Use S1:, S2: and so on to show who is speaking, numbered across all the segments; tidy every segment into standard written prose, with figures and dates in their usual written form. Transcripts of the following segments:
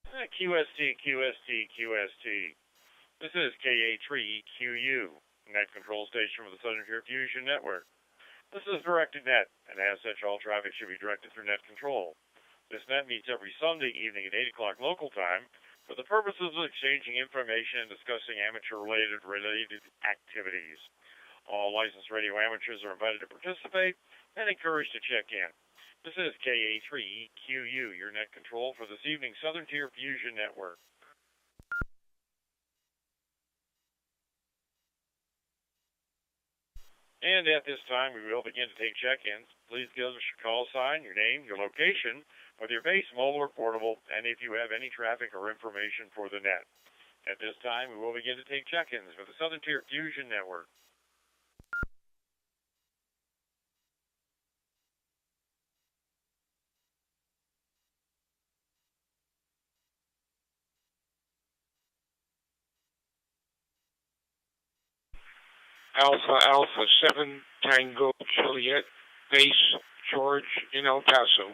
S1: QST, QST, QST. This is KA3QU, Net Control Station for the Southern Tier Fusion Network. This is directed net, and as such, all traffic should be directed through net control. This net meets every Sunday evening at 8 o'clock local time for the purposes of exchanging information and discussing amateur-related activities. All licensed radio amateurs are invited to participate and encouraged to check in. This is KA3QU, your net control for this evening's Southern Tier Fusion Network. And at this time, we will begin to take check-ins. Please give us your call sign, your name, your location, whether you're base, mobile, or portable, and if you have any traffic or information for the net. At this time, we will begin to take check-ins for the Southern Tier Fusion Network.
S2: Alpha Alpha 7 Tango Juliet Base George in El Paso.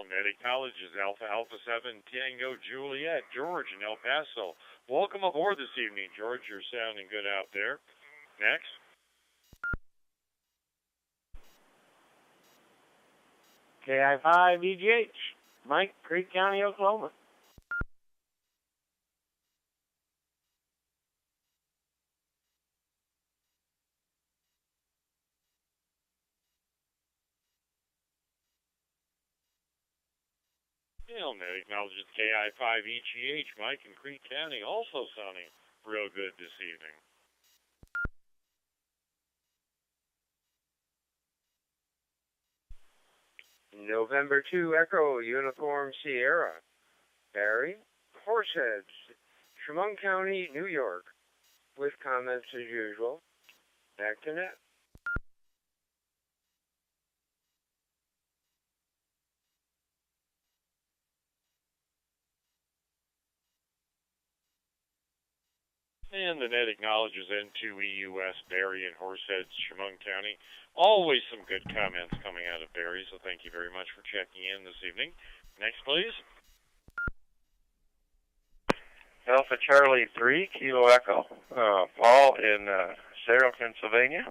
S1: Net acknowledges Alpha Alpha 7 Tango Juliet George in El Paso. Welcome aboard this evening, George. You're sounding good out there. Next.
S3: KI5 EGH, Mike, Creek County, Oklahoma.
S1: Net acknowledges KI5EGH, Mike in Creek County, also sounding real good this evening.
S3: November 2 Echo Uniform Sierra, Barry, Horseheads, Chemung County, New York, with comments as usual. Back to net.
S1: And the net acknowledges N2EUS, Barry, and Horseheads, Chemung County. Always some good comments coming out of Barry, so thank you very much for checking in this evening. Next, please.
S4: Alpha Charlie 3, Kilo Echo. Paul in Cerro, Pennsylvania.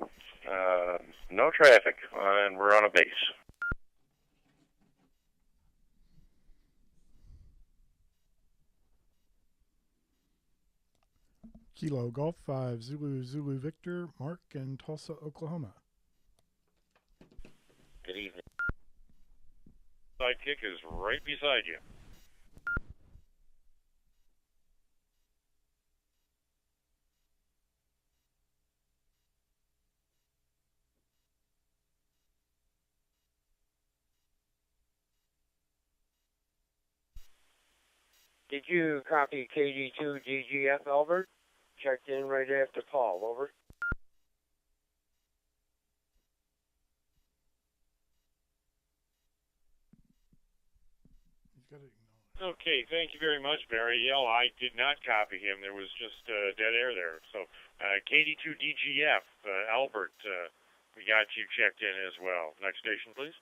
S4: No traffic, and we're on a base.
S5: Kilo Golf 5 Zulu Zulu Victor, Mark in Tulsa, Oklahoma.
S1: Good evening. Sidekick is right beside you.
S3: Did you copy KD2 DGF, Albert? Checked in right after Paul, over.
S1: Okay, thank you very much, Barry. Yeah, I did not copy him. There was just dead air there. So, KD2DGF, Albert, we got you checked in as well. Next station, please.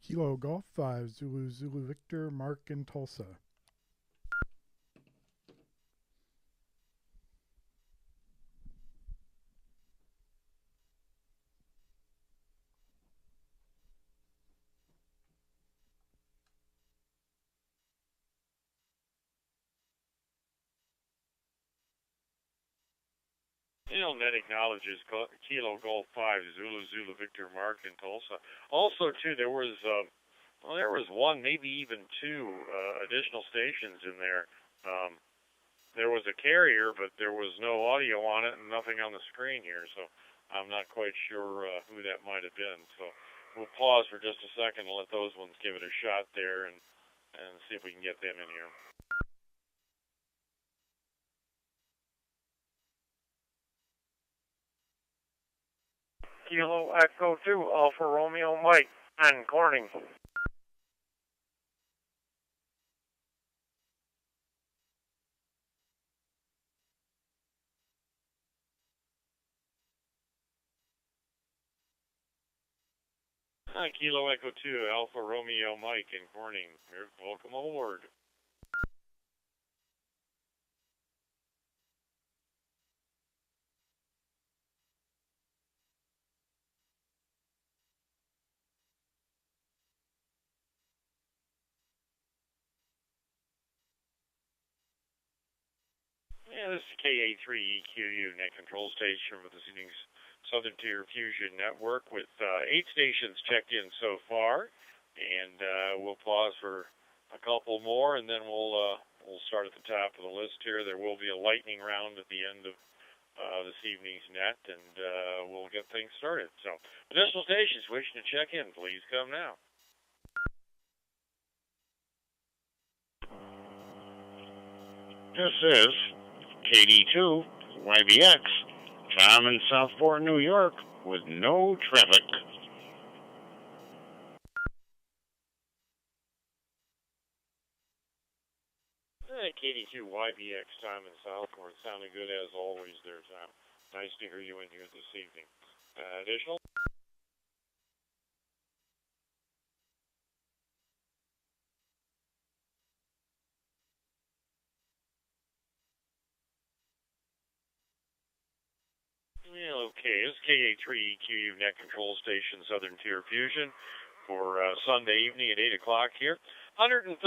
S5: Kilo Golf 5 Zulu Zulu Victor, Mark in Tulsa.
S1: Net acknowledges Kilo Golf 5 Zulu Zulu Victor Mark in Tulsa. Also, too, there was one, maybe even two additional stations in there. There was a carrier, but there was no audio on it and nothing on the screen here, so I'm not quite sure who that might have been. So we'll pause for just a second and let those ones give it a shot there and see if we can get them in here. Kilo Echo 2, Alpha Romeo Mike, and Corning. Kilo Echo 2, Alpha Romeo Mike, and Corning. Welcome aboard. Yeah, this is KA3EQU, net control station with the evening's Southern Tier Fusion Network with 8 stations checked in so far, and we'll pause for a couple more, and then we'll start at the top of the list here. There will be a lightning round at the end of this evening's net, and we'll get things started. So, additional stations wishing to check in, please come now.
S6: This is KD2 YBX. I'm in Southport, New York, with no traffic.
S1: KD2 YBX, time in Southport, sounding good as always there, Tom. Nice to hear you in here this evening. Additional? Okay, this is KA3EQU net control station, Southern Tier Fusion, for Sunday evening at 8 o'clock here. 134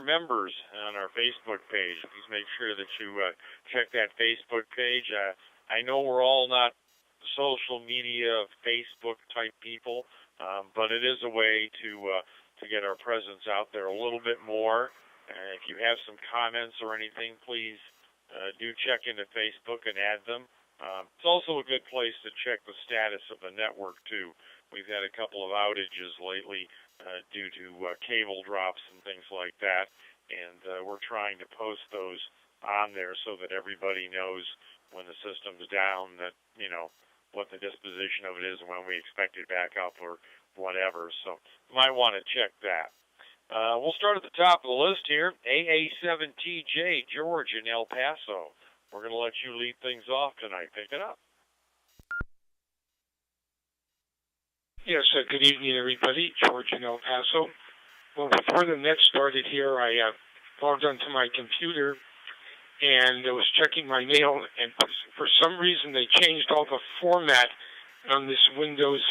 S1: members on our Facebook page. Please make sure that you check that Facebook page. I know we're all not social media, Facebook type people, but it is a way to get our presence out there a little bit more. If you have some comments or anything, please do check into Facebook and add them. It's also a good place to check the status of the network, too. We've had a couple of outages lately due to cable drops and things like that, and we're trying to post those on there so that everybody knows when the system's down that, you know, what the disposition of it is and when we expect it back up or whatever. So you might want to check that. We'll start at the top of the list here. AA7TJ, George in El Paso. We're going to let you lead things off tonight. Pick it up.
S2: Yes, good evening, everybody. George in El Paso. Well, before the net started here, I logged onto my computer and I was checking my mail, and for some reason they changed all the format on this Windows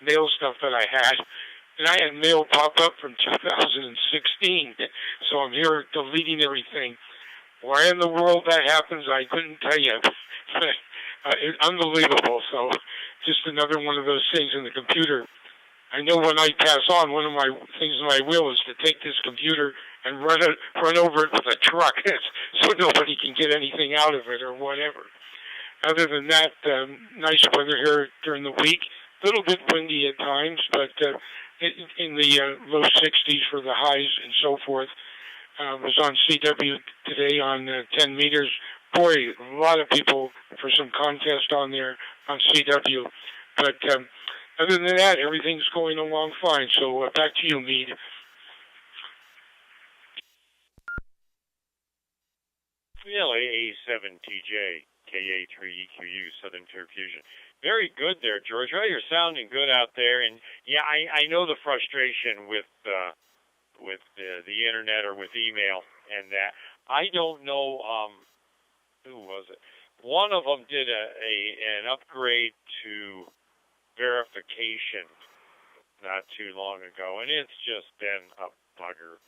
S2: mail stuff that I had. And I had mail pop up from 2016, so I'm here deleting everything. Why in the world that happens, I couldn't tell you. It's unbelievable. So just another one of those things in the computer. I know when I pass on, one of my things in my will is to take this computer and run over it with a truck so nobody can get anything out of it or whatever. Other than that, nice weather here during the week. A little bit windy at times, but in the low 60s for the highs and so forth. Was on CW today on 10 meters. Boy, a lot of people for some contest on there on CW. But other than that, everything's going along fine. So back to you, Meade.
S1: Well, AA7TJ, KA3EQU, Southern Tier Fusion. Very good there, George. Well, you're sounding good out there. And, yeah, I know the frustration with the internet or with email and that. I don't know, who was it? One of them did an upgrade to verification not too long ago, and it's just been a bugger.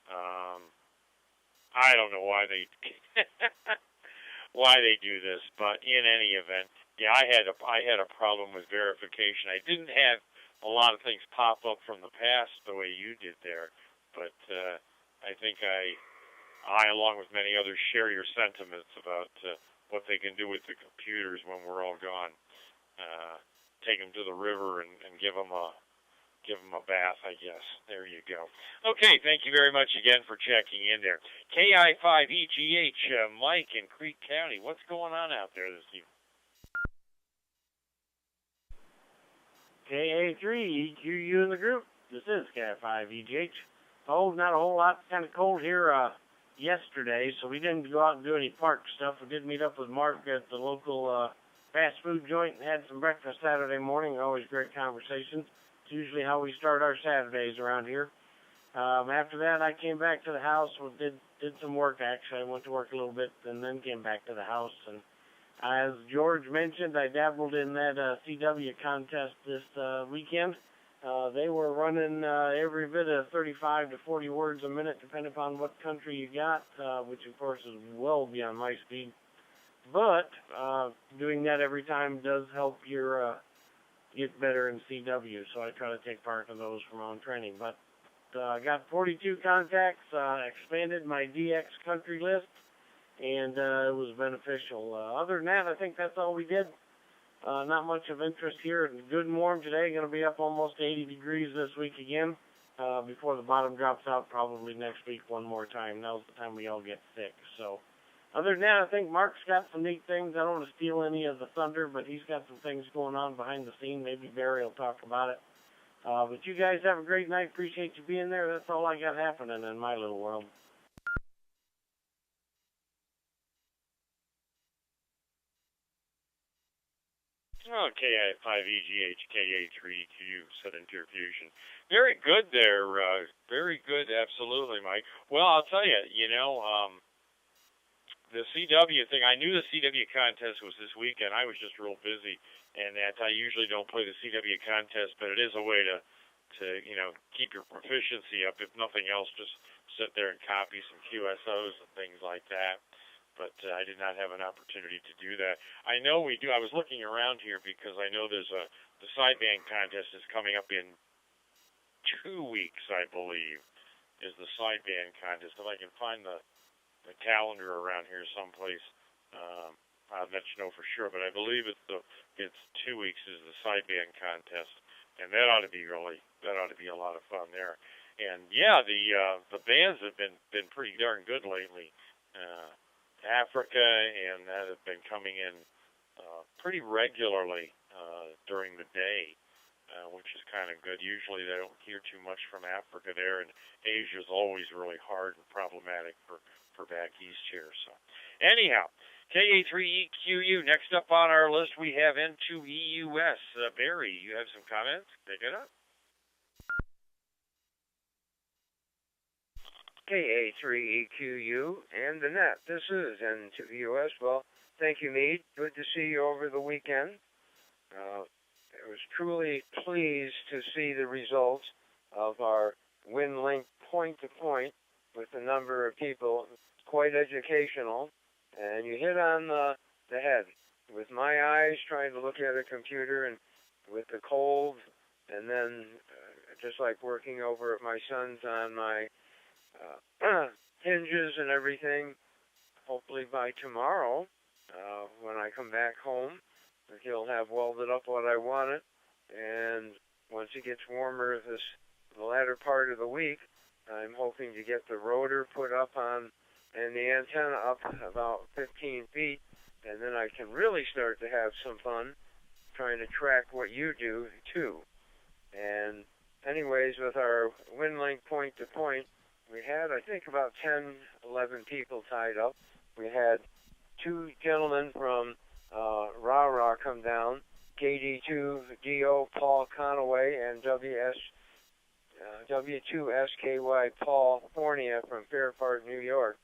S1: I don't know why they do this, but in any event, yeah, I had a problem with verification. I didn't have a lot of things pop up from the past the way you did there. But I think I, along with many others, share your sentiments about what they can do with the computers when we're all gone. Take them to the river and give them a bath, I guess. There you go. Okay, thank you very much again for checking in there. KI5EGH, Mike in Creek County. What's going on out there this evening?
S7: KA3EQU in the group. This is Cat5EGH. Oh, not a whole lot. Kind of cold here yesterday, so we didn't go out and do any park stuff. We did meet up with Mark at the local fast food joint and had some breakfast Saturday morning. Always great conversations. It's usually how we start our Saturdays around here. After that, I came back to the house. Did some work, actually. I went to work a little bit and then came back to the house. And as George mentioned, I dabbled in that CW contest this weekend. They were running every bit of 35 to 40 words a minute, depending upon what country you got, which, of course, is well beyond my speed. But doing that every time does help your get better in CW, so I try to take part in those for my own training. But I got 42 contacts, expanded my DX country list, and it was beneficial. Other than that, I think that's all we did. Not much of interest here. Good and warm today. Going to be up almost 80 degrees this week again before the bottom drops out probably next week one more time. Now's the time we all get sick. So other than that, I think Mark's got some neat things. I don't want to steal any of the thunder, but he's got some things going on behind the scene. Maybe Barry will talk about it. But you guys have a great night. Appreciate you being there. That's all I got happening in my little world.
S1: Oh, KI5EGH, KA3EQ, Sedentary Fusion. Very good there. Very good, absolutely, Mike. Well, I'll tell you, the CW thing, I knew the CW contest was this weekend. I was just real busy, and that I usually don't play the CW contest, but it is a way to keep your proficiency up. If nothing else, just sit there and copy some QSOs and things like that. But I did not have an opportunity to do that. I know we do. I was looking around here because I know the sideband contest is coming up in 2 weeks, I believe, is the sideband contest. If I can find the calendar around here someplace, I'll let you know for sure. But I believe it's 2 weeks is the sideband contest, and that ought to be a lot of fun there. And yeah, the bands have been pretty darn good lately. Africa and that have been coming in pretty regularly during the day, which is kind of good. Usually they don't hear too much from Africa there, and Asia's always really hard and problematic for back east here. So anyhow, KA3EQU. Next up on our list we have N2EUS. Barry, you have some comments? Pick it up.
S3: KA3EQU and the net. This is N2US. Well, thank you, Meade. Good to see you over the weekend. I was truly pleased to see the results of our WinLink point-to-point with a number of people. Quite educational, and you hit on the head. With my eyes trying to look at a computer and with the cold, and then just like working over at my son's on my hinges and everything, hopefully by tomorrow, when I come back home, he'll have welded up what I wanted, and once it gets warmer the latter part of the week, I'm hoping to get the rotor put up on and the antenna up about 15 feet, and then I can really start to have some fun trying to track what you do, too. And anyways, with our WinLink point-to-point, we had, I think, about 10, 11 people tied up. We had 2 gentlemen from RARA come down, KD2DO Paul Conaway and W2SKY Paul Fornia from Fair Park, New York.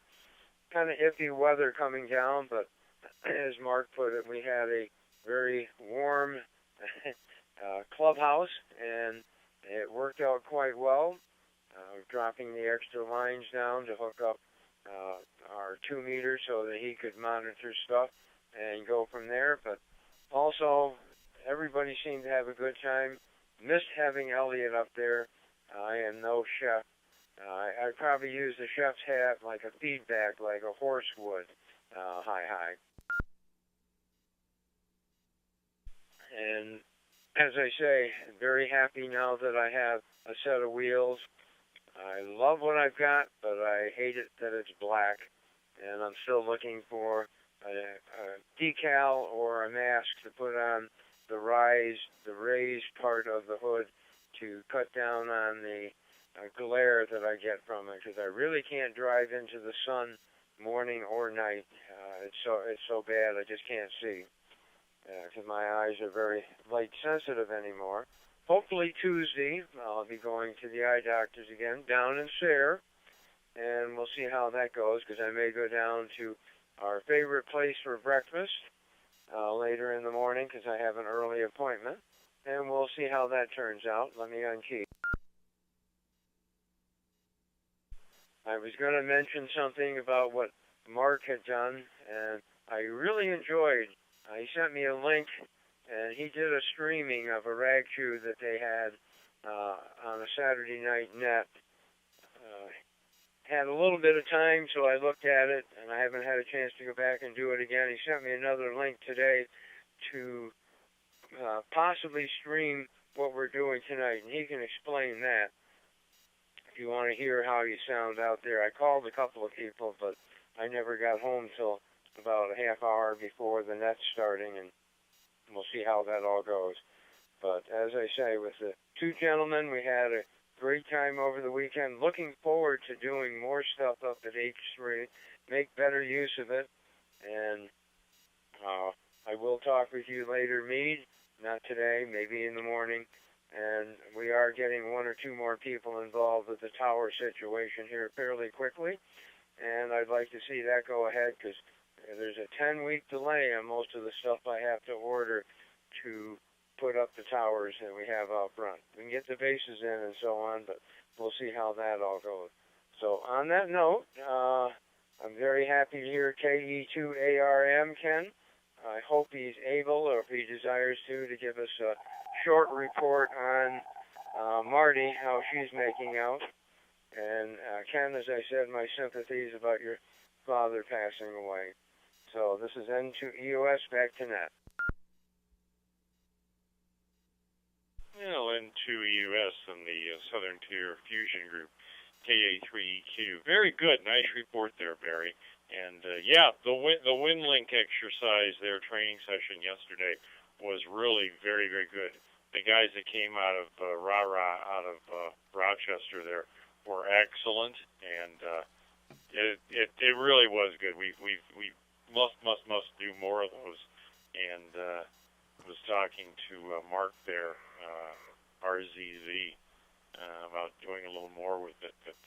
S3: Kind of iffy weather coming down, but as Mark put it, we had a very warm clubhouse, and it worked out quite well. Dropping the extra lines down to hook up our 2 meters so that he could monitor stuff and go from there. But also, everybody seemed to have a good time. Missed having Elliot up there. I am no chef. I'd probably use the chef's hat like a feedback, like a horse would. Hi. And as I say, very happy now that I have a set of wheels. I love what I've got, but I hate it that it's black. And I'm still looking for a decal or a mask to put on the raised part of the hood to cut down on the glare that I get from it, because I really can't drive into the sun morning or night. It's so bad I just can't see, because my eyes are very light sensitive anymore. Hopefully Tuesday I'll be going to the eye doctors again down in Sayre, and we'll see how that goes, because I may go down to our favorite place for breakfast later in the morning, because I have an early appointment, and we'll see how that turns out. Let me unkey. I was going to mention something about what Mark had done, and I really enjoyed. He sent me a link, and he did a streaming of a rag chew that they had on a Saturday night net. Had a little bit of time, so I looked at it, and I haven't had a chance to go back and do it again. He sent me another link today to possibly stream what we're doing tonight, and he can explain that if you want to hear how you sound out there. I called a couple of people, but I never got home till about a half hour before the net's starting, and we'll see how that all goes. But as I say, with the two gentlemen, we had a great time over the weekend. Looking forward to doing more stuff up at H3, make better use of it, and I will talk with you later, Meade, not today, maybe in the morning, and we are getting one or two more people involved with the tower situation here fairly quickly, and I'd like to see that go ahead, because there's a 10-week delay on most of the stuff I have to order to put up the towers that we have out front. We can get the bases in and so on, but we'll see how that all goes. So on that note, I'm very happy to hear KE2ARM, Ken. I hope he's able, or if he desires to give us a short report on Marty, how she's making out. And Ken, as I said, my sympathies about your father passing away. So this is N2EOS, back to net.
S1: Well, N2EOS and the Southern Tier Fusion Group, KA3EQ. Very good. Nice report there, Barry. And yeah, the WinLink exercise, their training session yesterday, was really very, very good. The guys that came out of out of Rochester there were excellent, and it really was good. We must do more of those. And was talking to Mark there, RZZ, about doing a little more with it. But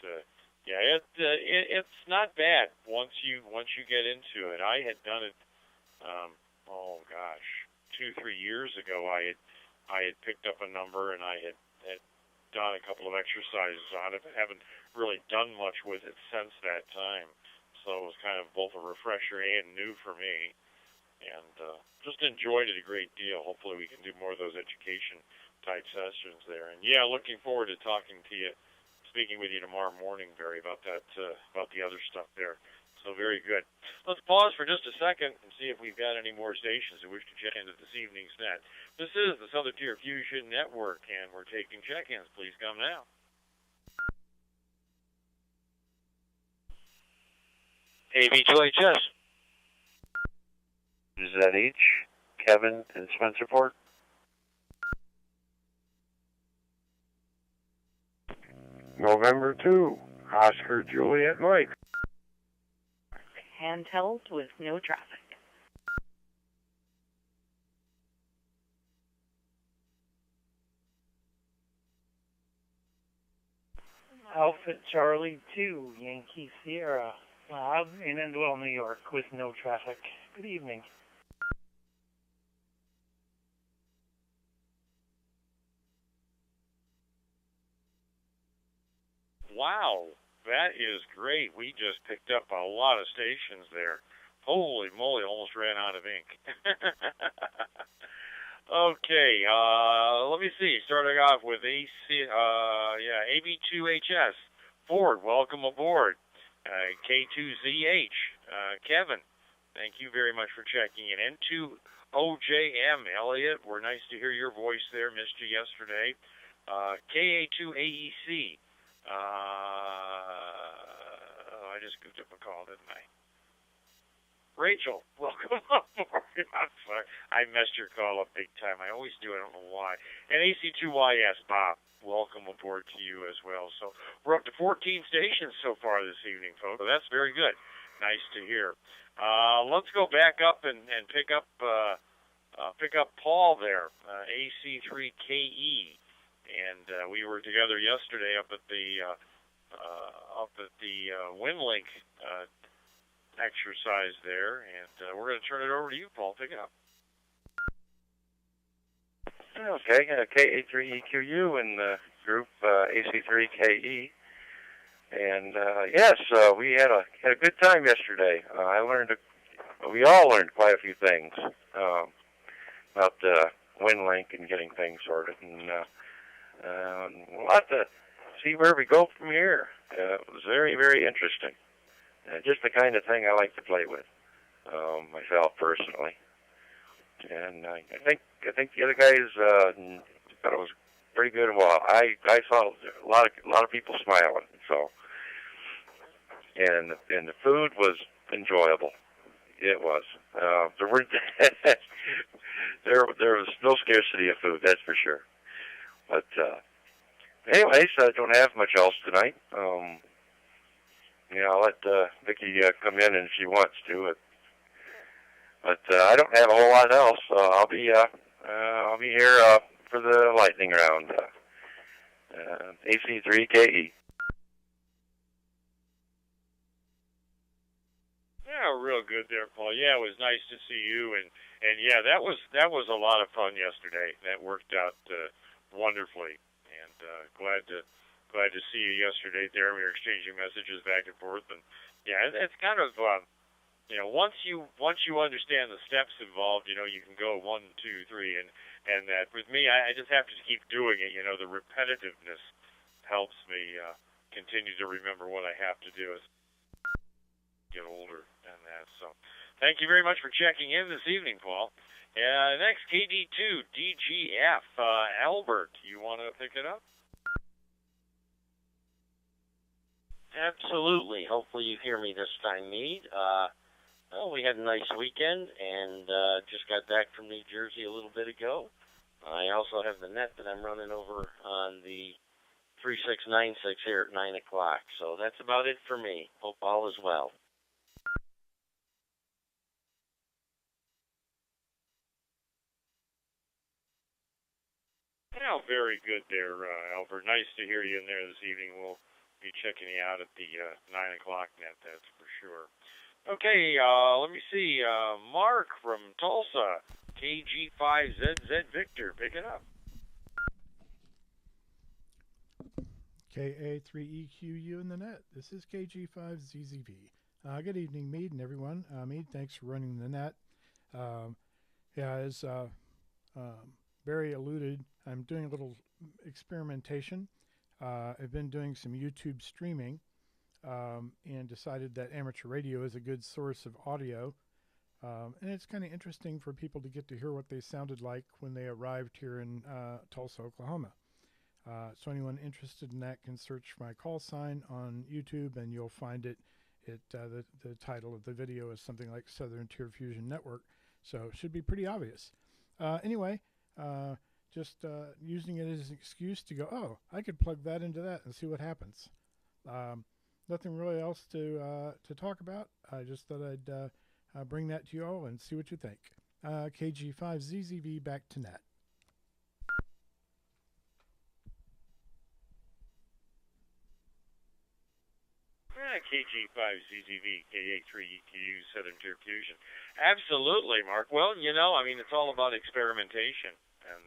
S1: yeah, it's not bad once you get into it. I had done it, 2-3 years ago. I had picked up a number, and I had done a couple of exercises on it, but haven't really done much with it since that time. So it was kind of both a refresher and new for me, and just enjoyed it a great deal. Hopefully we can do more of those education type sessions there. And yeah, looking forward to talking to you, speaking with you tomorrow morning, Barry, about that, about the other stuff there. So very good. Let's pause for just a second and see if we've got any more stations that wish to check into this evening's net. This is the Southern Tier Fusion Network, and we're taking check-ins. Please come now.
S3: AV2HS.
S4: ZH, Kevin in Spencerport.
S3: November 2, Oscar Juliet Mike.
S8: Handheld with no traffic.
S9: Outfit Charlie 2, Yankee Sierra, Lab in Endwell, New York, with no traffic. Good evening.
S1: Wow, that is great. We just picked up a lot of stations there. Holy moly, almost ran out of ink. Okay, let me see. Starting off with AB2HS. Ford, welcome aboard. K2ZH, Kevin, thank you very much for checking in. N2OJM, Elliot, we're nice to hear your voice there. Missed you yesterday. KA2AEC. I just goofed up a call, didn't I? Rachel, welcome aboard. I'm sorry. I messed your call up big time. I always do. I don't know why. And AC2YS, Bob, welcome aboard to you as well. So we're up to 14 stations so far this evening, folks. So that's very good. Nice to hear. Let's go back up and pick up Paul there, AC3KE. And we were together yesterday up at the WinLink exercise there, and we're going to turn it over to you, Paul. Pick it up.
S4: Okay, KA3EQU and the group AC3KE, and yes, we had a good time yesterday. We all learned quite a few things about WinLink and getting things sorted, and we'll have to see where we go from here. It was very, very interesting. Just the kind of thing I like to play with, myself personally. And I think the other guys thought it was pretty good. Well, I saw a lot of people smiling. So, and the food was enjoyable. It was. There weren't there was no scarcity of food, that's for sure. But anyways, I don't have much else tonight. I'll let Vicki come in if she wants to. But I don't have a whole lot else. So I'll be here for the lightning round. AC3KE.
S1: Yeah, real good there, Paul. Yeah, it was nice to see you, and yeah, that was a lot of fun yesterday. That worked out wonderfully, and glad to see you yesterday. There, we were exchanging messages back and forth, and yeah, it's kind of once you understand the steps involved, you can go 1, 2, 3, and that with me, I just have to keep doing it. The repetitiveness helps me continue to remember what I have to do as I get older and that. So, thank you very much for checking in this evening, Paul. Next, KD2 DGF Albert, you want to pick it up?
S10: Absolutely. Hopefully you hear me this time, Meade. We had a nice weekend, and just got back from New Jersey a little bit ago. I also have the net that I'm running over on the 3696 here at 9 o'clock. So that's about it for me. Hope all is well.
S1: Yeah, very good there, Albert. Nice to hear you in there this evening. We'll be checking you out at the 9 o'clock net, that's for sure. Okay, let me see. Mark from Tulsa, KG5ZZ Victor, pick it up.
S5: KA3EQU in the net. This is KG5ZZV. Good evening, Meade and everyone. Meade, thanks for running the net. As Barry alluded, I'm doing a little experimentation. I've been doing some YouTube streaming and decided that amateur radio is a good source of audio. And it's kind of interesting for people to get to hear what they sounded like when they arrived here in Tulsa, Oklahoma. So anyone interested in that can search my call sign on YouTube, and you'll find it. The title of the video is something like Southern Tier Fusion Network, so it should be pretty obvious. Anyway, just using it as an excuse to go, oh, I could plug that into that and see what happens. Nothing really else to talk about. I just thought I'd bring that to you all and see what you think. KG5ZZV back to net.
S1: KG5ZZV, KA3EQU, Southern Tier Fusion. Absolutely, Mark. Well, it's all about experimentation and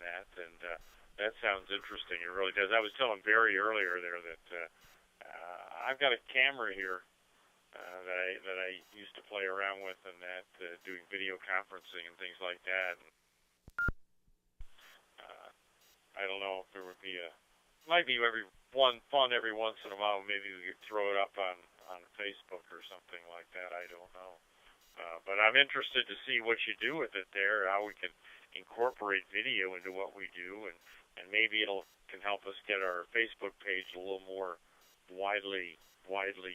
S1: that sounds interesting. It really does. I was telling Barry earlier there that I've got a camera here that I used to play around with, and that doing video conferencing and things like that. And, I don't know if there would be might be fun every once in a while. Maybe we could throw it up on Facebook or something like that. I don't know. But I'm interested to see what you do with it there, how we can incorporate video into what we do, and maybe can help us get our Facebook page a little more widely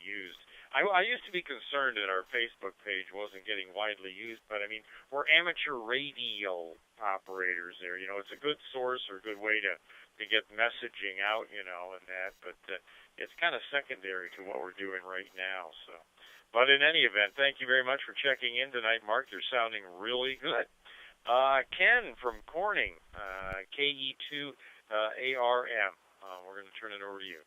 S1: used. I used to be concerned that our Facebook page wasn't getting widely used, but I mean, we're amateur radio operators there. You know, it's a good source or a good way to get messaging out, you know, and that, but it's kind of secondary to what we're doing right now. So, but in any event, thank you very much for checking in tonight, Mark. You're sounding really good. Ken from Corning, KE2 ARM. We're going to turn it over to you.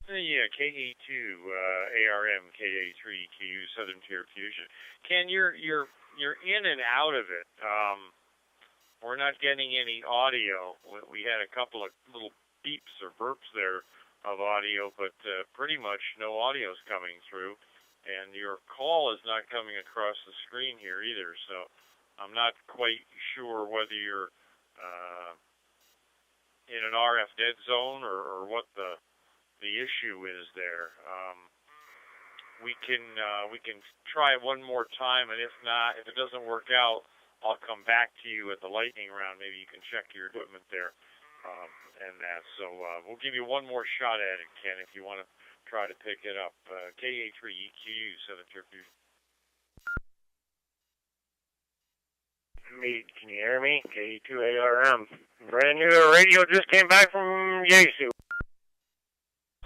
S1: Yeah, KE2, ARM, KA3, KU, Southern Tier Fusion. Ken, you're in and out of it. We're not getting any audio. We had a couple of little beeps or burps there of audio, but pretty much no audio is coming through. And your call is not coming across the screen here either, so I'm not quite sure whether you're in an RF dead zone or what the issue is there. We can try it one more time, and if it doesn't work out, I'll come back to you at the lightning round. Maybe you can check your equipment there, and that. So we'll give you one more shot at it, Ken, if you want to try to pick it up. KA3EQU, Southern Tier Fusion.
S11: Mead, can you hear me? KE2ARM. Brand new radio just came back from Yaesu.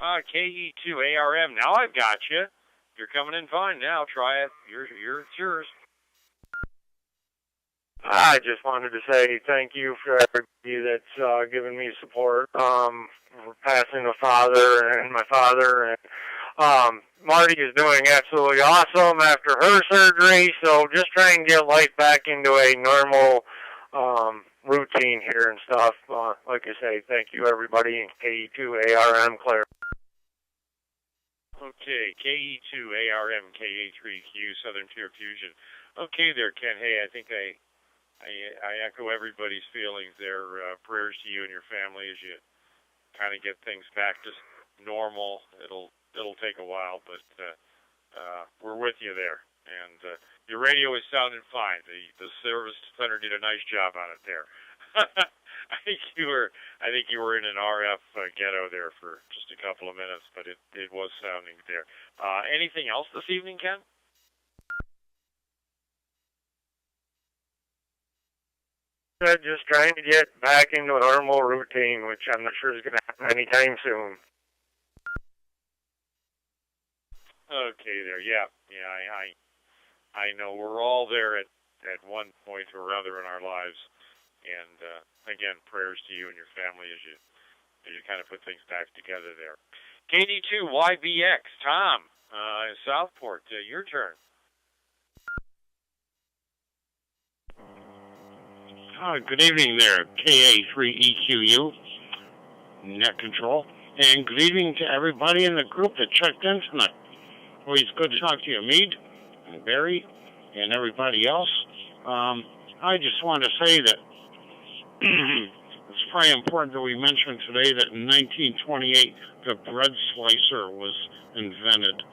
S1: KE2ARM. Now I've got you. You're coming in fine now. Try it. It's yours.
S11: I just wanted to say thank you for everybody that's given me support for passing a father and my father. And Marty is doing absolutely awesome after her surgery, so just try and get life back into a normal routine here and stuff. Like I say, thank you everybody. KE2ARM, Claire.
S1: Okay, KE2ARM, KA3Q, Southern Tier Fusion. Okay there, Ken. Hey, I think I echo everybody's feelings there. Prayers to you and your family as you kind of get things back to normal. It'll take a while, but we're with you there. And your radio is sounding fine. The service center did a nice job on it there. I think you were in an RF ghetto there for just a couple of minutes, but it was sounding there. Anything else this evening, Ken?
S11: Just trying to get back into a normal routine, which I'm not sure is going to happen anytime soon.
S1: Okay, there. Yeah. I know we're all there at one point or other in our lives, and again, prayers to you and your family as you kind of put things back together there. KD2YBX, Tom, Southport, your turn.
S6: Good evening there, KA3EQU, net control, and good evening to everybody in the group that checked in tonight. Always good to talk to you, Mead, and Barry, and everybody else. I just want to say that it's probably important that we mention today that in 1928, the bread slicer was invented.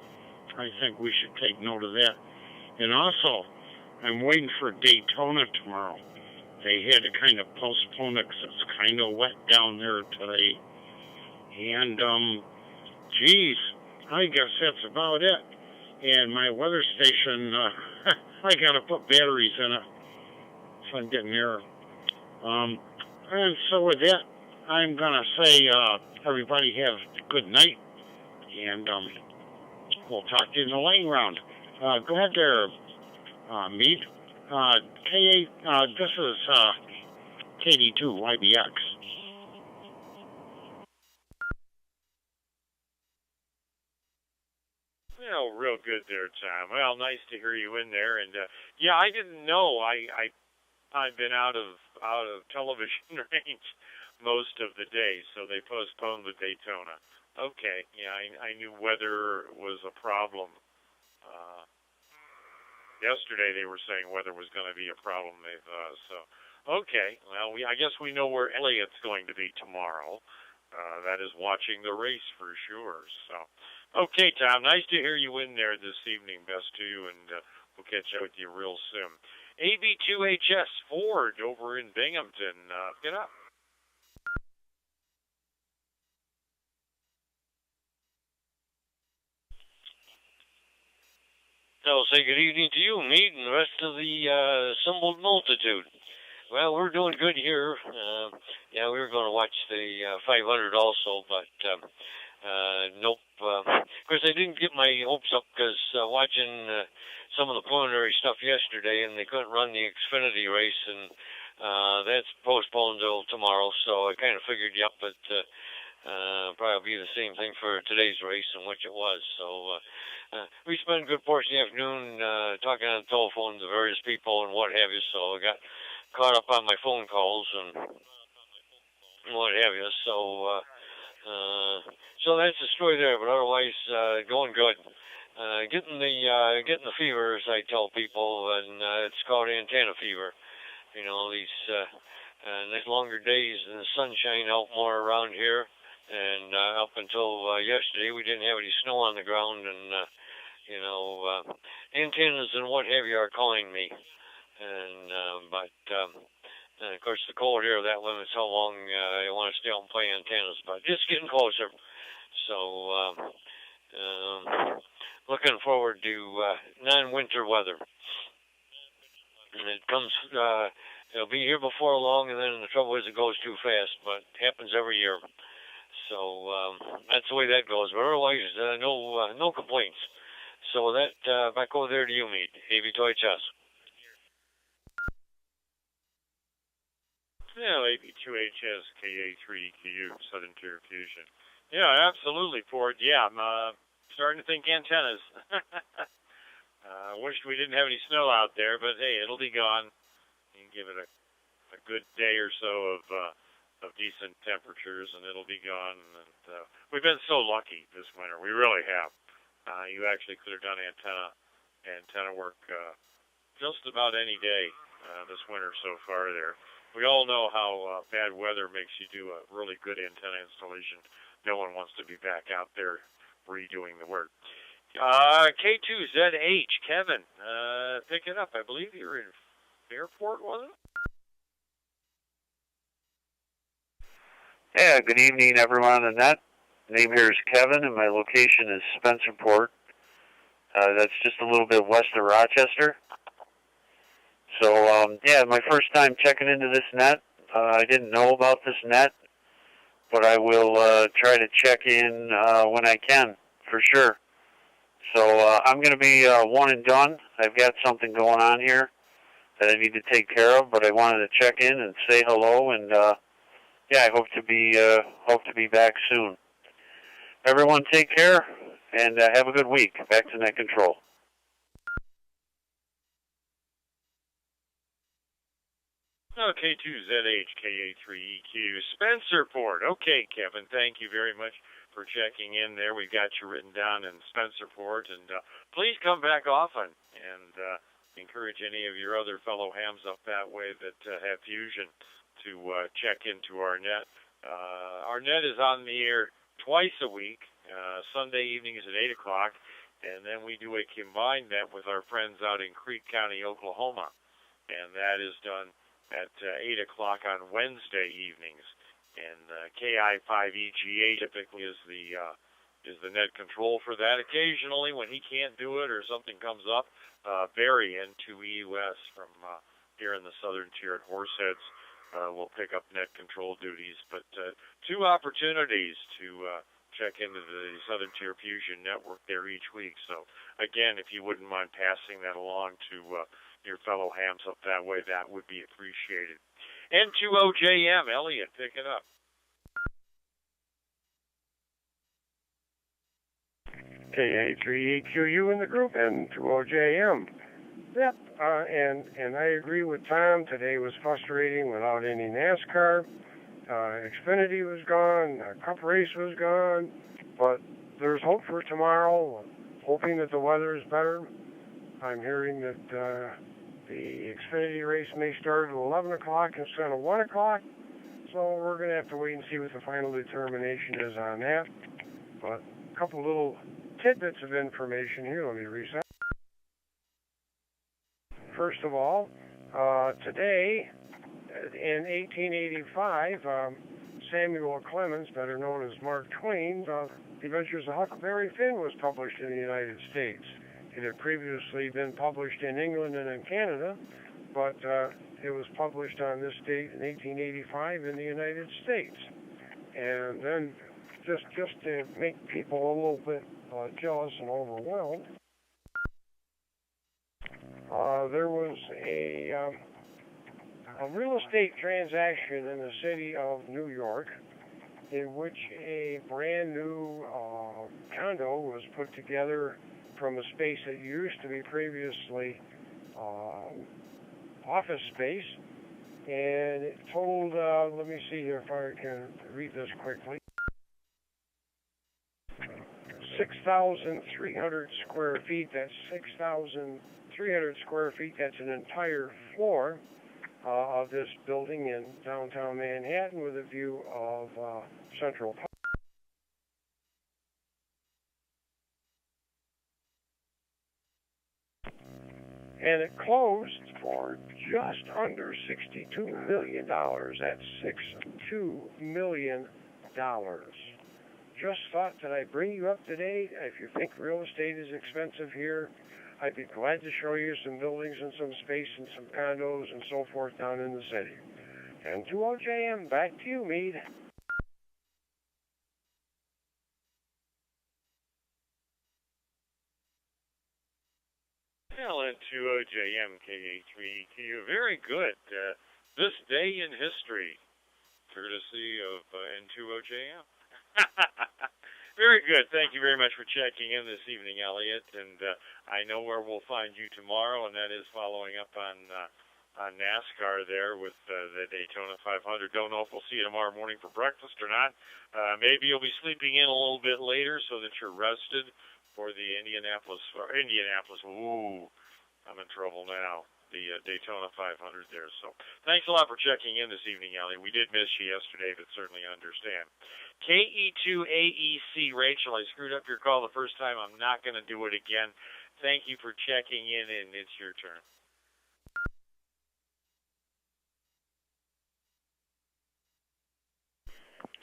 S6: I think we should take note of that. And also, I'm waiting for Daytona tomorrow. They had to kind of postpone it because it's kind of wet down there today. And, geez, I guess that's about it. And my weather station, I got to put batteries in it so I'm getting nearer. And so with that, I'm going to say everybody have a good night. And we'll talk to you in the lightning round. Go ahead there, Mead. This is KD2YBX.
S1: Oh, real good there, Tom. Well, nice to hear you in there. And yeah, I didn't know. I've been out of television range most of the day, so they postponed the Daytona. Okay, yeah, I knew weather was a problem. Yesterday they were saying weather was going to be a problem. They thought so. Okay, well, I guess we know where Elliot's going to be tomorrow. That is watching the race for sure. So, okay, Tom, nice to hear you in there this evening. Best to you, and we'll catch up with you real soon. AB2HS Ford over in Binghamton. Get up.
S12: I'll say good evening to you, Meade, and the rest of the assembled multitude. Well, we're doing good here. Yeah, we were going to watch the 500 also, but nope. Of course, I didn't get my hopes up because watching some of the preliminary stuff yesterday, and they couldn't run the Xfinity race, and that's postponed till tomorrow. So I kind of figured, yep, it probably be the same thing for today's race, and which it was. So we spent a good portion of the afternoon talking on the telephone to various people and what have you. So I got caught up on my phone calls and what have you. So so that's the story there. But otherwise, going good. Getting the fever, as I tell people, and it's called antenna fever. You know, these longer days and the sunshine out more around here. And up until yesterday, we didn't have any snow on the ground, and you know, antennas and what have you are calling me. And but of course, the cold here that limits how long I want to stay out and play antennas. But it's getting closer, so looking forward to non-winter weather. And it comes. It'll be here before long, and then the trouble is it goes too fast, but it happens every year. So that's the way that goes. But otherwise, no complaints. So that back over there to you, Meade. AB2HS.
S1: Yeah, AB2HS, KA3EQ, Southern Tier Fusion. Yeah, absolutely, Ford. Yeah, I'm starting to think antennas. Wish we didn't have any snow out there, but hey, it'll be gone. You can give it a good day or so of decent temperatures, and it'll be gone. And we've been so lucky this winter. We really have. You actually could have done antenna work just about any day this winter so far there. We all know how bad weather makes you do a really good antenna installation. No one wants to be back out there redoing the work. K2ZH, Kevin, pick it up. I believe you're in Fairport, wasn't it?
S13: Yeah, good evening, everyone on the net. Name here is Kevin, and my location is Spencerport. That's just a little bit west of Rochester. So, yeah, my first time checking into this net. I didn't know about this net, but I will try to check in when I can, for sure. So I'm going to be one and done. I've got something going on here that I need to take care of, but I wanted to check in and say hello, and yeah, I hope to be back soon. Everyone, take care and have a good week. Back to Net Control.
S1: K2ZH, KA3EQ, Spencerport. Okay, Kevin, thank you very much for checking in there. We've got you written down in Spencerport, and please come back often and encourage any of your other fellow hams up that way that have Fusion to check into our net. Our net is on the air twice a week, Sunday evenings at 8 o'clock, and then we do a combined net with our friends out in Creek County, Oklahoma, and that is done at 8 o'clock on Wednesday evenings. And KI5EGA typically is the net control for that. Occasionally, when he can't do it or something comes up, Barry N2EUS from here in the Southern Tier at Horseheads will pick up net control duties. But two opportunities to check into the Southern Tier Fusion network there each week. So, again, if you wouldn't mind passing that along to your fellow hams up that way, that would be appreciated. N2OJM, Elliot, pick it up.
S11: KA3EQU in the group and 2OJM. Yep, and I agree with Tom. Today was frustrating without any NASCAR. Xfinity was gone, Cup Race was gone, but there's hope for tomorrow. Hoping that the weather is better. I'm hearing that the Xfinity race may start at 11 o'clock instead of 1 o'clock, so we're going to have to wait and see what the final determination is on that. But a couple little tidbits of information here. Let me reset. First of all, today, in 1885, Samuel Clemens, better known as Mark Twain, The Adventures of Huckleberry Finn was published in the United States. It had previously been published in England and in Canada, but it was published on this date in 1885 in the United States. And then, just to make people a little bit jealous and overwhelmed, there was a real estate transaction in the city of New York in which a brand new condo was put together from a space that used to be previously office space, and it totaled, let me see here if I can read this quickly, 6,300 square feet. That's 6,300 square feet. That's an entire floor of this building in downtown Manhattan with a view of Central Park. And it closed for just under $62 million. That's $62 million. Just thought that I'd bring you up to date. If you think real estate is expensive here, I'd be glad to show you some buildings and some space and some condos and so forth down in the city. And 2OJM, back to you, Meade.
S1: Well, and 2OJM, KA3EQ, very good. This day in history, courtesy of N2OJM. Very good. Thank you very much for checking in this evening, Elliot. And I know where we'll find you tomorrow, and that is following up on NASCAR there with the Daytona 500. Don't know if we'll see you tomorrow morning for breakfast or not. Maybe you'll be sleeping in a little bit later so that you're rested for the Indianapolis. Ooh, I'm in trouble now. The Daytona 500 there. So thanks a lot for checking in this evening, Elliot. We did miss you yesterday, but certainly understand. KE2AEC, Rachel, I screwed up your call the first time. I'm not going to do it again. Thank you for checking in, and it's your turn.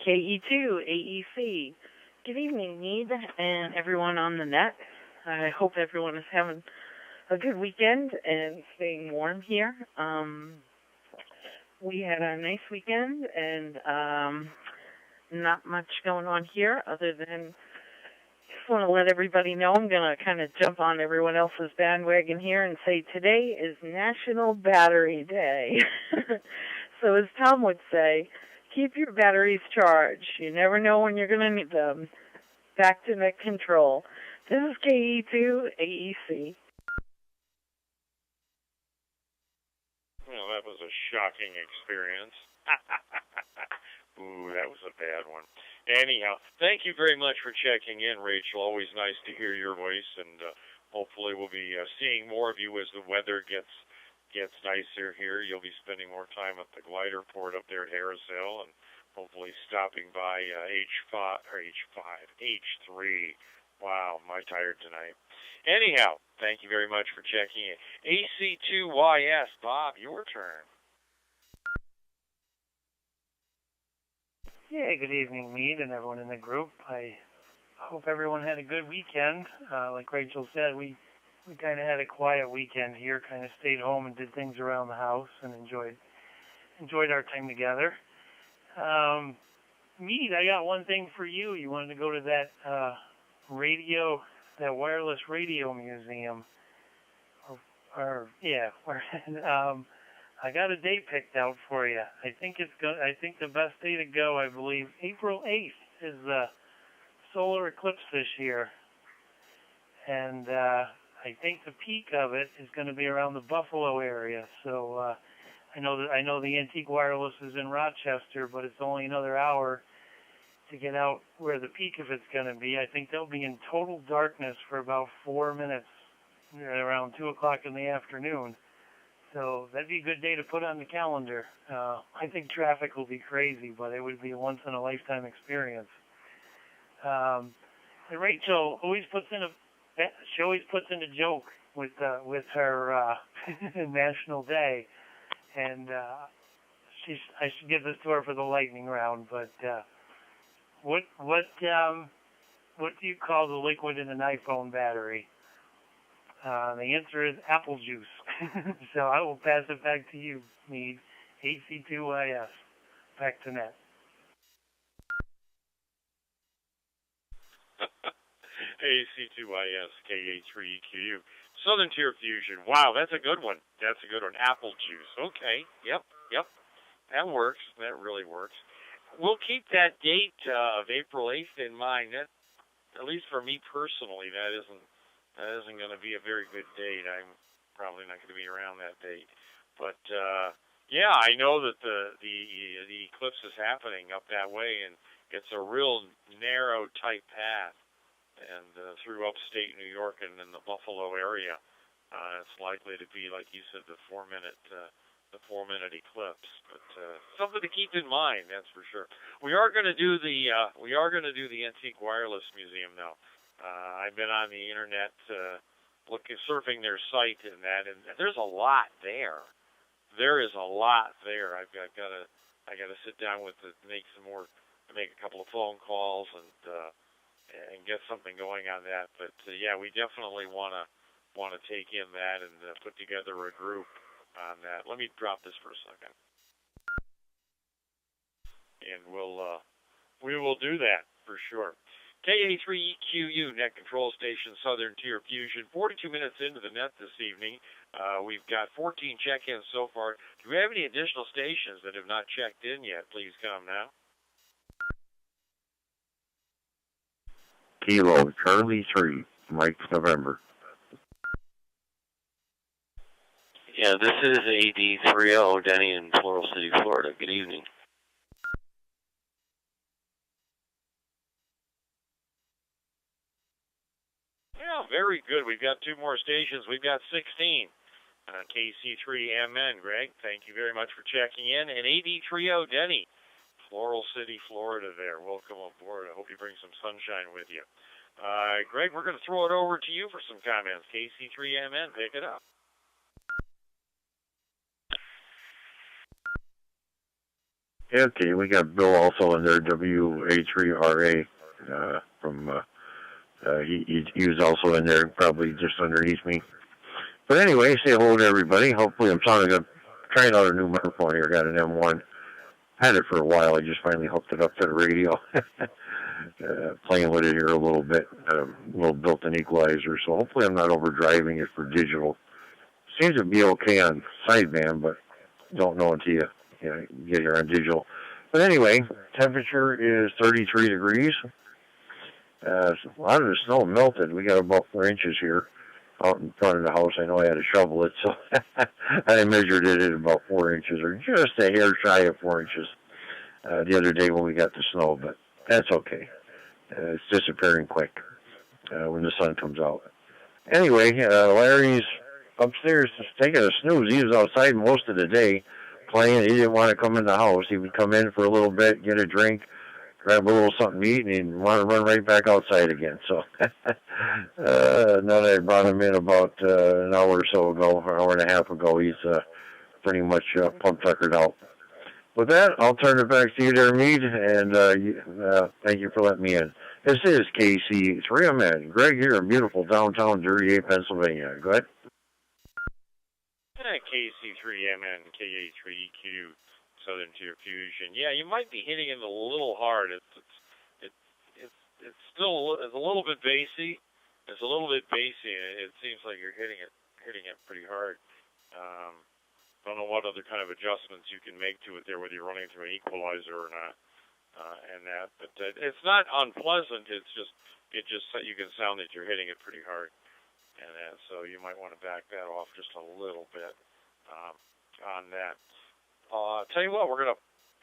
S8: KE2AEC. Good evening, Meade, and everyone on the net. I hope everyone is having a good weekend and staying warm here. We had a nice weekend, and not much going on here other than just want to let everybody know I'm going to kind of jump on everyone else's bandwagon here and say today is National Battery Day. So as Tom would say, keep your batteries charged. You never know when you're going to need them. Back to net control. This is KE2AEC.
S1: Well, that was a shocking experience. Ooh, that was a bad one. Anyhow, thank you very much for checking in, Rachel. Always nice to hear your voice, and hopefully we'll be seeing more of you as the weather gets nicer here. You'll be spending more time at the glider port up there at Harris Hill, and hopefully stopping by H3. Wow, am I tired tonight? Anyhow, thank you very much for checking in. AC2YS, Bob, your turn.
S9: Yeah, good evening, Meade, and everyone in the group. I hope everyone had a good weekend. Like Rachel said, we kind of had a quiet weekend here, kind of stayed home and did things around the house and enjoyed our time together. Meade, I got one thing for you. You wanted to go to that wireless radio museum. I got a date picked out for you. I think the best day to go, I believe, April 8th is the solar eclipse this year. and I think the peak of it is going to be around the Buffalo area. So I know the Antique Wireless is in Rochester, but it's only another hour to get out where the peak of it's going to be. I think they'll be in total darkness for about 4 minutes, around 2 o'clock in the afternoon. So that'd be a good day to put on the calendar. I think traffic will be crazy, but it would be a once-in-a-lifetime experience. And Rachel always puts in a joke with her National Day, and I should give this to her for the lightning round. But what do you call the liquid in an iPhone battery? The answer is apple juice. So I will pass it back to you, Meade. AC2YS. Back to net.
S1: AC2YS, KA3EQU. Southern Tier Fusion. Wow, that's a good one. That's a good one. Apple juice. Okay. Yep. That works. That really works. We'll keep that date of April 8th in mind. That, at least for me personally, that isn't going to be a very good date. I'm probably not going to be around that date. But yeah, I know that the eclipse is happening up that way, and it's a real narrow, tight path, and through upstate New York and in the Buffalo area, it's likely to be, like you said, the 4-minute eclipse. But something to keep in mind, that's for sure. We are going to do the Antique Wireless Museum now. I've been on the internet surfing their site and there's a lot there. There is a lot there. I got to sit down with make a couple of phone calls and get something going on that. But yeah, we definitely want to take in that and put together a group on that. Let me drop this for a second, and we will do that for sure. KA3EQU Net Control Station, Southern Tier Fusion. 42 minutes into the net this evening. We've got 14 check-ins so far. Do we have any additional stations that have not checked in yet? Please come now.
S6: Kilo Charlie 3, Mike November.
S12: Yeah, this is AD30 Denny in Floral City, Florida. Good evening.
S1: Yeah, very good. We've got 2 more stations. We've got 16. KC3MN, Greg, thank you very much for checking in. And AD30 Denny, Floral City, Florida there. Welcome aboard. I hope you bring some sunshine with you. Greg, we're going to throw it over to you for some comments. KC3MN, pick it up.
S6: Okay, we got Bill also in there, WA3RA, from, he was also in there, probably just underneath me. But anyway, say hello to everybody. Hopefully I'm trying out a new microphone here. Got an M1. Had it for a while. I just finally hooked it up to the radio. Playing with it here a little bit. A little built-in equalizer. So hopefully I'm not overdriving it for digital. Seems to be okay on sideband, but don't know until you get here on digital. But anyway, temperature is 33 degrees. A lot of the snow melted. We got about 4 inches here out in front of the house. I know I had to shovel it, so I measured it at about 4 inches, or just a hair shy of 4 inches the other day when we got the snow, but that's okay. It's disappearing quick when the sun comes out. Anyway, Larry's upstairs taking a snooze. He was outside most of the day playing. He didn't want to come in the house. He would come in for a little bit, get a drink, grab a little something to eat, and he'd want to run right back outside again. So now that I brought him in about an hour or so ago, or an hour and a half ago, he's pretty much plumb-tuckered out. With that, I'll turn it back to you there, Meade, and thank you for letting me in. This is KC3MN. Greg here in beautiful downtown Duryea, Pennsylvania. Go ahead.
S1: KC3MN, KA3EQ, Southern Tier Fusion. Yeah, you might be hitting it a little hard. It's still a little bit bassy. It's a little bit bassy. It seems like you're hitting it pretty hard. Don't know what other kind of adjustments you can make to it there, whether you're running through an equalizer or not. and that. But it's not unpleasant. It's just you can sound that you're hitting it pretty hard, and so you might want to back that off just a little bit on that. Tell you what, we're gonna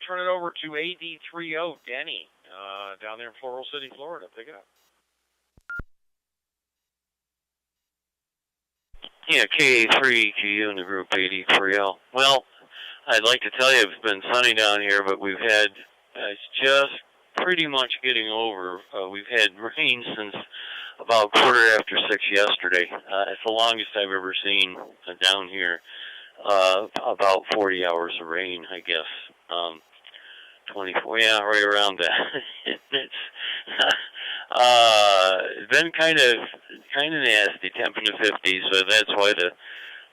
S1: turn it over to AD30 Denny down there in Floral City, Florida. Pick it up.
S14: Yeah, KA3EQU in the group 83L. Well, I'd like to tell you it's been sunny down here, but we've had, it's just pretty much getting over. We've had rain since about 6:15 yesterday. It's the longest I've ever seen down here. About 40 hours of rain, I guess. 24, yeah, right around that. It's been kind of nasty, temp in the 50s, so that's why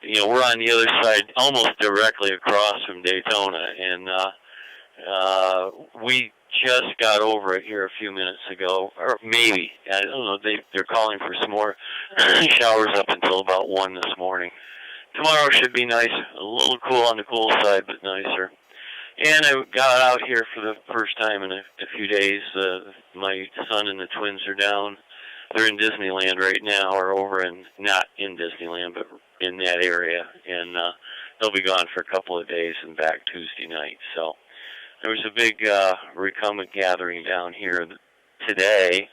S14: we're on the other side, almost directly across from Daytona, and we just got over it here a few minutes ago, or maybe, I don't know, they're calling for some more showers up until about 1 this morning. Tomorrow should be nice, a little cool on the cool side, but nicer. And I got out here for the first time in a few days. My son and the twins are down. They're in Disneyland right now, or over not in Disneyland, but in that area. And they'll be gone for a couple of days and back Tuesday night. So there was a big recumbent gathering down here today,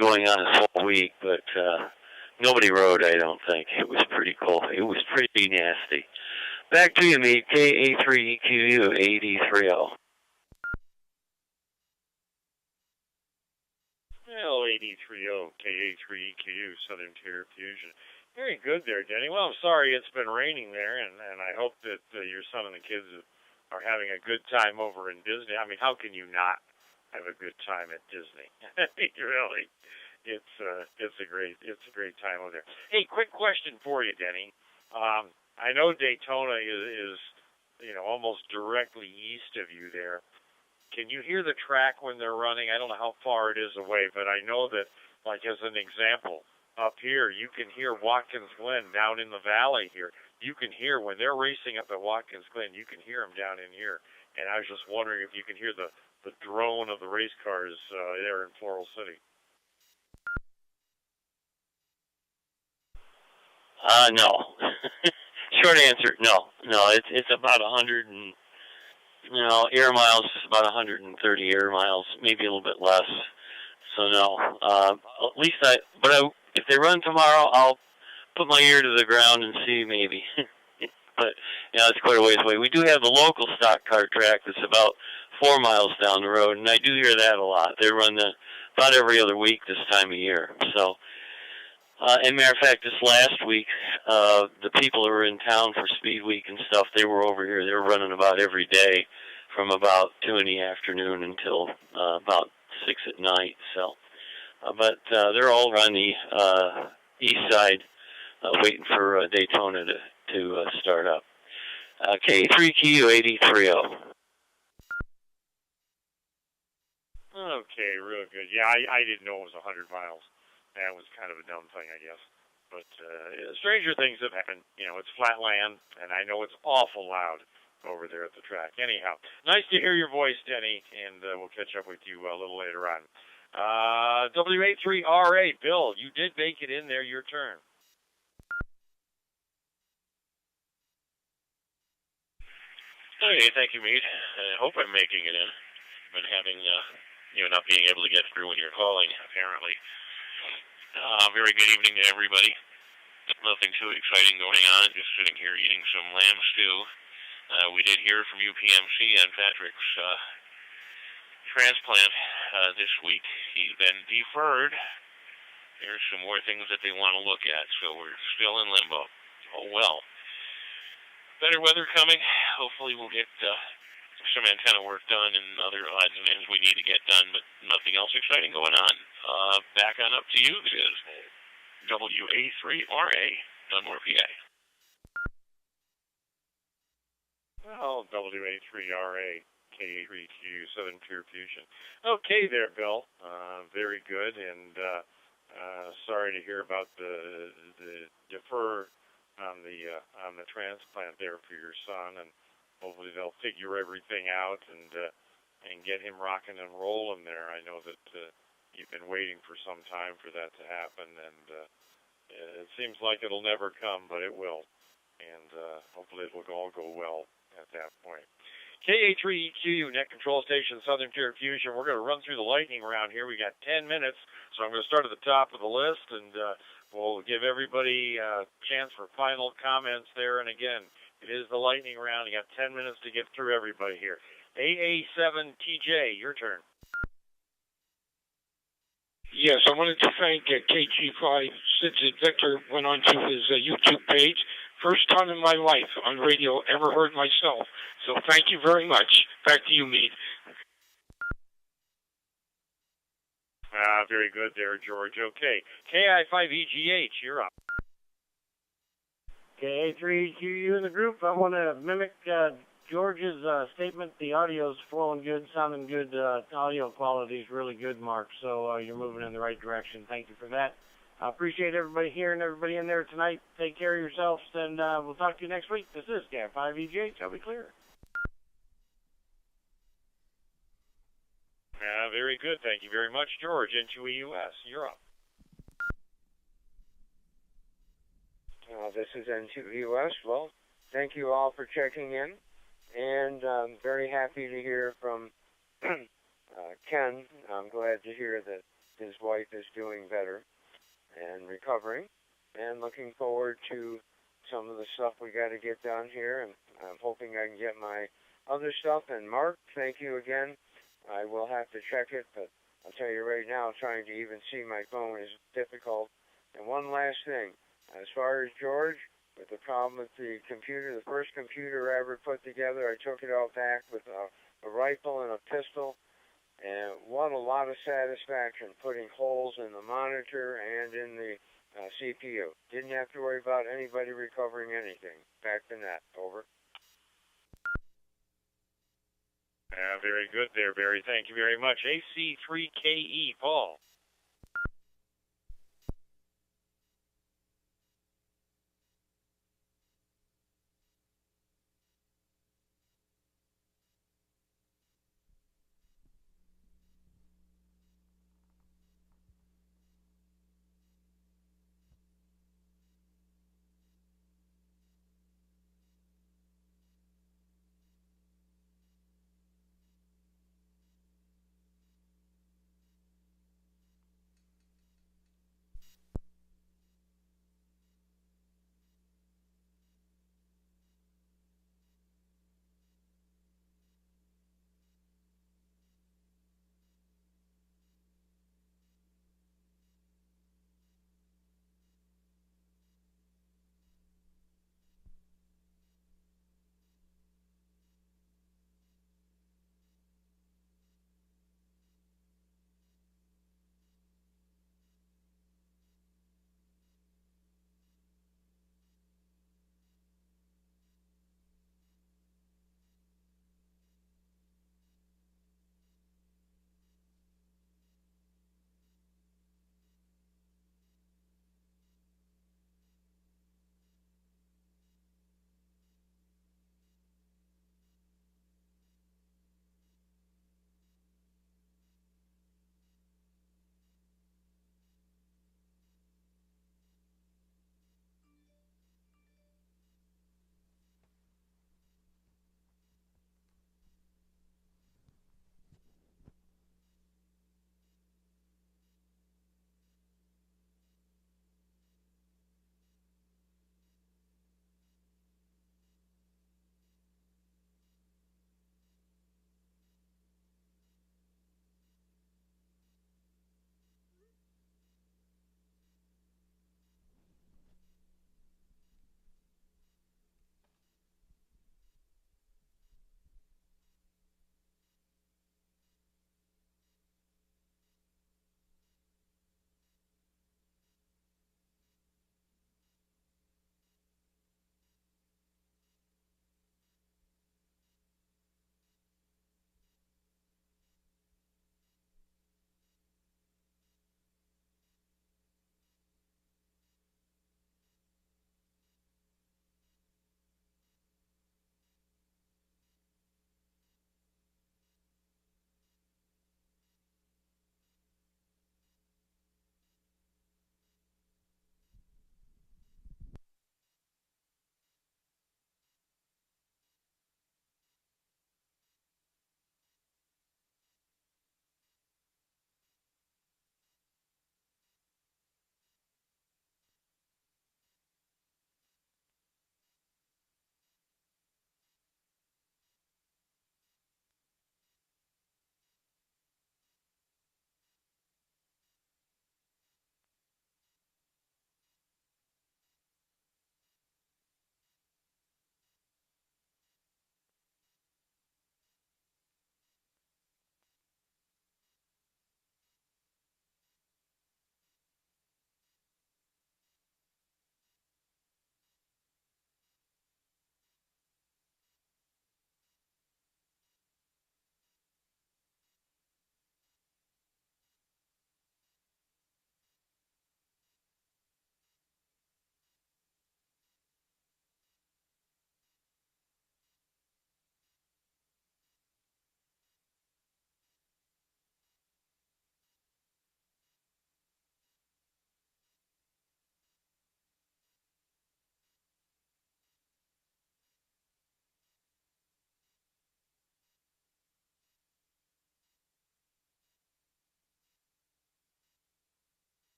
S14: going on this whole week, but nobody rode, I don't think. It was pretty cool. It was pretty nasty. Back to you, mate. KA3EQU 8030.
S1: Well, 8030 KA3EQU Southern Tier Fusion. Very good there, Denny. Well, I'm sorry it's been raining there, and I hope that your son and the kids are having a good time over in Disney. I mean, how can you not have a good time at Disney? Really, it's a great time over there. Hey, quick question for you, Denny. I know Daytona is almost directly east of you there. Can you hear the track when they're running? I don't know how far it is away, but I know that, like as an example, up here you can hear Watkins Glen down in the valley here. You can hear when they're racing up at Watkins Glen, you can hear them down in here. And I was just wondering if you can hear the drone of the race cars there in Floral City.
S14: No. Short answer, no. It's about 100 and, air miles is about 130 air miles, maybe a little bit less. So no. At least if they run tomorrow, I'll put my ear to the ground and see maybe. But it's quite a ways away. We do have the local stock car track that's about 4 miles down the road, and I do hear that a lot. They run about every other week this time of year. So. And matter of fact, this last week, the people who were in town for Speed Week and stuff, they were over here. They were running about every day from about 2 in the afternoon until about 6 at night. So, but they're all on the east side, waiting for Daytona to start up. K3QU 8030.
S1: Okay, real good. Yeah, I didn't know it was 100 miles. That was kind of a dumb thing, I guess. But stranger things have happened. It's flat land, and I know it's awful loud over there at the track. Anyhow, nice to hear your voice, Denny, and we'll catch up with you a little later on. W83RA, Bill, you did make it in there. Your turn.
S15: Okay, thank you, Meade. I hope I'm making it in. I've been having, not being able to get through when you're calling, apparently. Very good evening to everybody. Nothing too exciting going on, just sitting here eating some lamb stew. We did hear from UPMC on Patrick's transplant this week. He's been deferred. There's some more things that they want to look at, so we're still in limbo. Oh well. Better weather coming. Hopefully we'll get some antenna work done and other odds and ends we need to get done, but nothing else exciting going on. Back on up to you. This is WA3RA, Dunmore, PA.
S1: Well, WA3RA, KA3Q, Southern Tier Fusion. Okay there, Bill. Very good, and sorry to hear about the defer on the transplant there for your son, and hopefully they'll figure everything out and and get him rocking and rolling there. I know that you've been waiting for some time for that to happen, and it seems like it'll never come, but it will. And hopefully it will all go well at that point. KA3EQU, Net Control Station, Southern Tier Fusion. We're going to run through the lightning round here. We got 10 minutes, so I'm going to start at the top of the list, and we'll give everybody a chance for final comments there. And again, it is the lightning round. You got 10 minutes to get through everybody here. AA7TJ, your turn.
S2: Yes, I wanted to thank KG5. Since Victor went on to his YouTube page. First time in my life on radio ever heard myself. So thank you very much. Back to you, Meade.
S1: Very good there, George. Okay. KI5EGH, you're up.
S7: KA3EQU in the group. I want to mimic George's statement. The audio's flowing good, sounding good. Audio quality is really good, Mark. So you're moving in the right direction. Thank you for that. I appreciate everybody here and everybody in there tonight. Take care of yourselves, and we'll talk to you next week. This is KI5EGH. I'll be clear.
S1: Very good. Thank you very much, George. N2EUS, you're up.
S3: This is N2EUS. Well, thank you all for checking in, and I'm very happy to hear from Ken. I'm glad to hear that his wife is doing better and recovering, and looking forward to some of the stuff we got to get done here, and I'm hoping I can get my other stuff. And Mark, thank you again. I will have to check it, but I'll tell you right now, trying to even see my phone is difficult. And one last thing, as far as George, with the problem with the computer, the first computer I ever put together, I took it all back with a rifle and a pistol, and what a lot of satisfaction putting holes in the monitor and in the CPU. Didn't have to worry about anybody recovering anything. Back to net. Over.
S1: Very good there, Barry. Thank you very much. AC3KE, Paul.